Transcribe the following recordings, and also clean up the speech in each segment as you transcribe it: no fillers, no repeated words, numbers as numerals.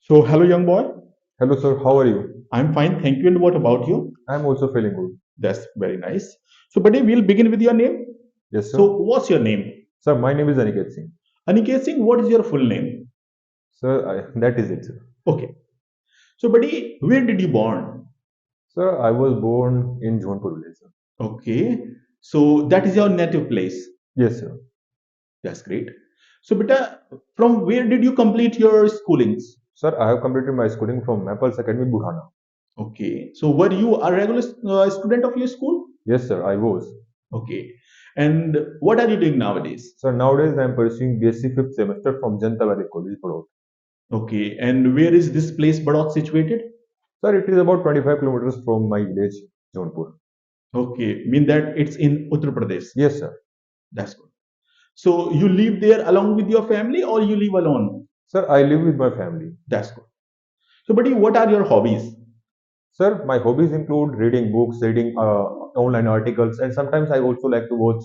So, hello, young boy. Hello, sir. How are you? I'm fine, thank you. And what about you? I'm also feeling good. That's very nice. So, buddy, we'll begin with your name. Yes, sir. So, what's your name? Sir, my name is Aniket Singh. Aniket Singh, what is your full name? Sir, that is it, sir. Okay. So, buddy, where did you born? Sir, I was born in Jaunpur village, sir. Okay. So, that is your native place. Yes, sir. That's great. So, beta, from where did you complete your schoolings? Sir, I have completed my schooling from Maples Academy, Budhana. Okay. So, were you a regular student of your school? Yes, sir, I was. Okay. And what are you doing nowadays? Sir, nowadays I am pursuing BSc 5th semester from Janta Valley College, Padot. Okay. And where is this place, Badot, situated? Sir, it is about 25 kilometers from my village, Jaunpur. Okay, mean that it's in Uttar Pradesh. Yes, sir. That's good. So you live there along with your family or you live alone? Sir, I live with my family. That's good. So, buddy, what are your hobbies? Sir, my hobbies include reading books, reading online articles, and sometimes I also like to watch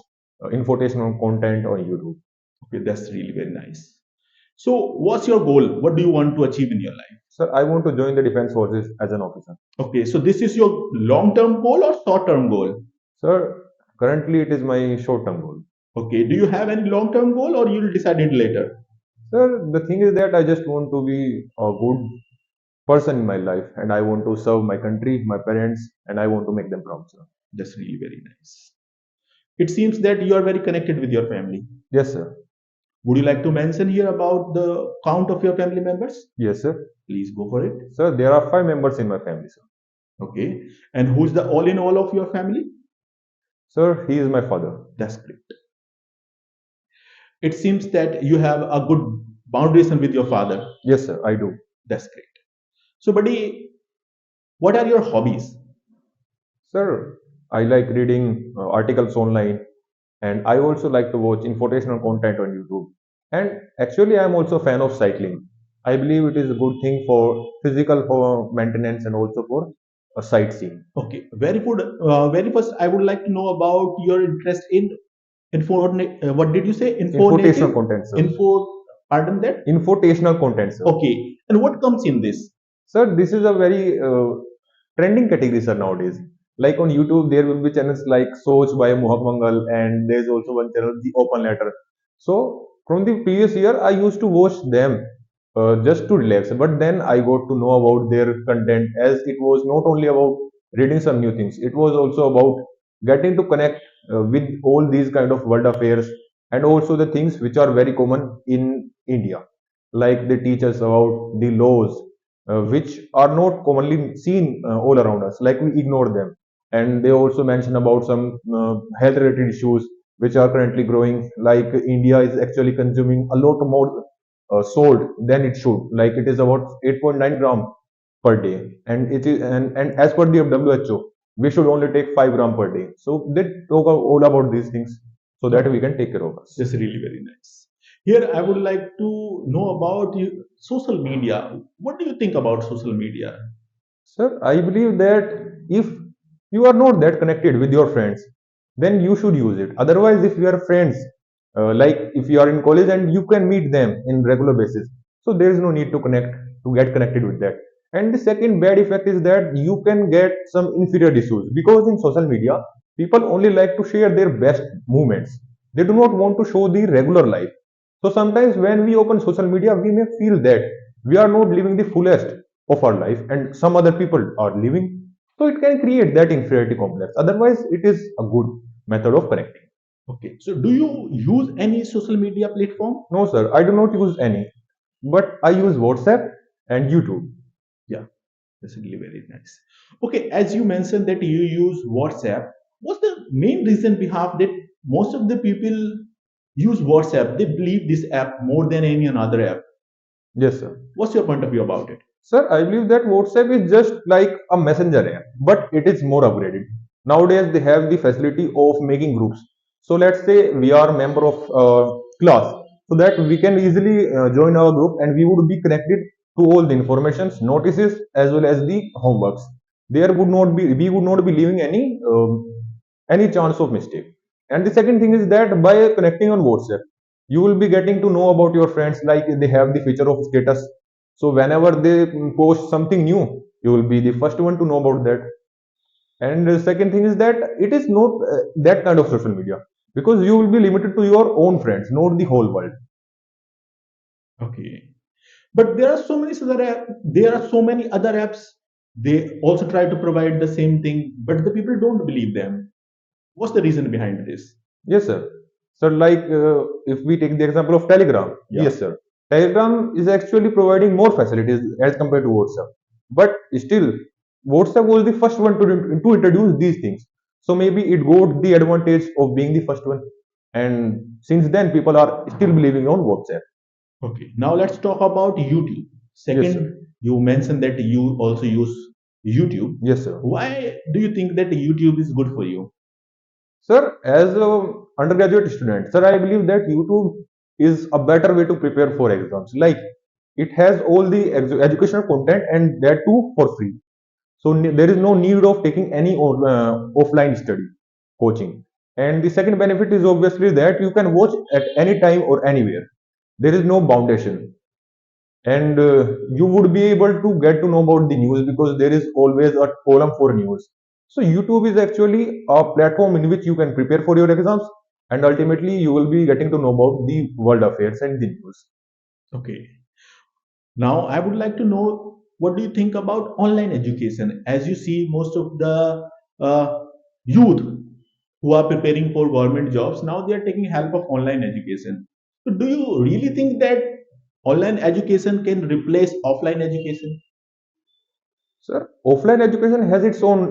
infotainment content on YouTube. Okay, that's really very nice. So, what's your goal? What do you want to achieve in your life? Sir, I want to join the defense forces as an officer. Okay, so this is your long term goal or short term goal? Sir, currently it is my short-term goal. Okay, do you have any long term goal or you'll decide it later? Sir, the thing is that I just want to be a good person in my life and I want to serve my country, my parents, and I want to make them proud, sir. That's really very nice. It seems that you are very connected with your family. Yes, sir. Would you like to mention here about the count of your family members? Yes, sir. Please go for it. Sir, there are 5 members in my family, sir. Okay. And who's the all in all of your family? Sir, he is my father. That's great. It seems that you have a good boundary with your father. Yes, sir, I do. That's great. So, buddy, what are your hobbies? Sir, I like reading articles online and I also like to watch informational content on YouTube. And actually, I am also a fan of cycling. I believe it is a good thing for physical for maintenance and also for sightseeing. Okay, very good. Very first, I would like to know about your interest in info. What did you say? Infotational Informative content, sir. info. Pardon that. Infotational content, sir. Okay, and what comes in this? Sir, this is a very trending category, sir, nowadays. Like on YouTube, there will be channels like Soch by Mohak Mangal, and there's also one channel, The Open Letter. So, from the previous year, I used to watch them just to relax. But then I got to know about their content as it was not only about reading some new things, it was also about getting to connect with all these kind of world affairs and also the things which are very common in India. Like they teach us about the laws which are not commonly seen all around us, like we ignore them. And they also mention about some health related issues which are currently growing, like India is actually consuming a lot more salt than it should, like it is about 8.9 gram per day, and it is and as per the WHO we should only take 5 gram per day. So they talk all about these things so that we can take care of us. That's really very nice. Here, I would like to know about social media. What do you think about social media? Sir, I believe that if you are not that connected with your friends, then you should use it. Otherwise, if you are friends, like if you are in college and you can meet them in regular basis, so there is no need to connect to get connected with that. And the second bad effect is that you can get some inferior issues because in social media, people only like to share their best moments. They do not want to show the regular life. So sometimes when we open social media, we may feel that we are not living the fullest of our life and some other people are living. So it can create that inferiority complex. Otherwise, it is a good method of connecting. Okay, so do you use any social media platform? No, sir, I do not use any, but I use WhatsApp and YouTube. Yeah, that's really very nice. Okay, as you mentioned that you use WhatsApp, what's the main reason behind that most of the people use WhatsApp? They believe this app more than any another app. Yes, sir. What's your point of view about it? Sir, I believe that WhatsApp is just like a messenger app, but it is more upgraded. Nowadays, they have the facility of making groups. So let's say we are a member of class, so that we can easily join our group and we would be connected to all the informations, notices, as well as the homeworks. There would not be we would not be leaving any chance of mistake. And the second thing is that by connecting on WhatsApp, you will be getting to know about your friends, like they have the feature of status, So whenever they post something new, you will be the first one to know about that. And the second thing is that it is not that kind of social media, because you will be limited to your own friends, not the whole world. Okay. But there are so many other there are so many other apps. They also try to provide the same thing, but the people don't believe them. What's the reason behind this? Yes, sir. So, like if we take the example of Telegram, Yeah. yes, sir. Telegram is actually providing more facilities as compared to WhatsApp. But still, WhatsApp was the first one to introduce these things. So maybe it got the advantage of being the first one. And since then, people are still believing on WhatsApp. Okay. Now let's talk about YouTube. Yes, sir. Second, you mentioned that you also use YouTube. Yes, sir. Why do you think that YouTube is good for you? Sir, as a undergraduate student, sir, I believe that YouTube is a better way to prepare for exams. Like it has all the educational content and that too for free. So there is no need of taking any offline study coaching. And the second benefit is obviously that you can watch at any time or anywhere. There is no foundation, and you would be able to get to know about the news because there is always a column for news. So YouTube is actually a platform in which you can prepare for your exams, and ultimately you will be getting to know about the world affairs and the news. Okay. Now, I would like to know what do you think about online education? As you see, most of the youth who are preparing for government jobs now they are taking help of online education. So, do you really think that online education can replace offline education? Sir, offline education has its own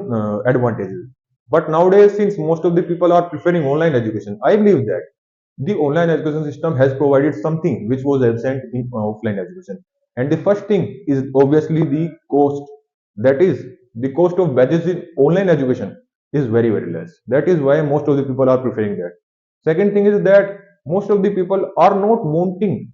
advantages, but nowadays, since most of the people are preferring online education, I believe that the online education system has provided something which was absent in offline education. And the first thing is obviously the cost. That is, the cost of badges in online education is very, very less. That is why most of the people are preferring that. Second thing is that most of the people are not wanting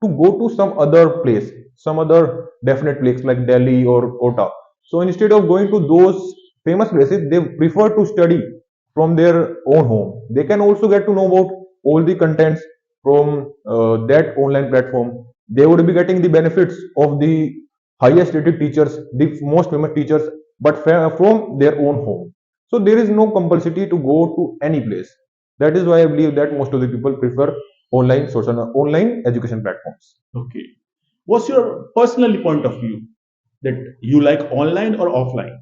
to go to some other place, some other definite place like Delhi or Kota. So instead of going to those famous places, they prefer to study from their own home. They can also get to know about all the contents from that online platform. They would be getting the benefits of the highest rated teachers, the most famous teachers, but from their own home. So there is no compulsory to go to any place. That is why I believe that most of the people prefer online education platforms. Okay. What's your personally point of view that you like online or offline?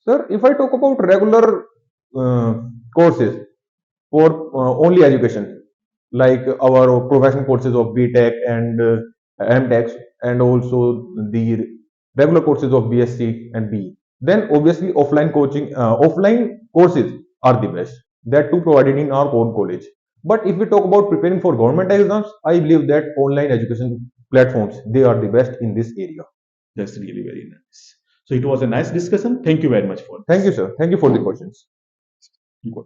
Sir, if I talk about regular uh, courses for only education, like our professional courses of BTech and MTech, and also the regular courses of BSc and BE, then obviously offline courses are the best. That too provided in our own college. But if we talk about preparing for government exams, I believe that online education platforms they are the best in this area. That's really very nice. So it was a nice discussion. Thank you very much for Thank you, this. sir. Thank you for the questions. Good.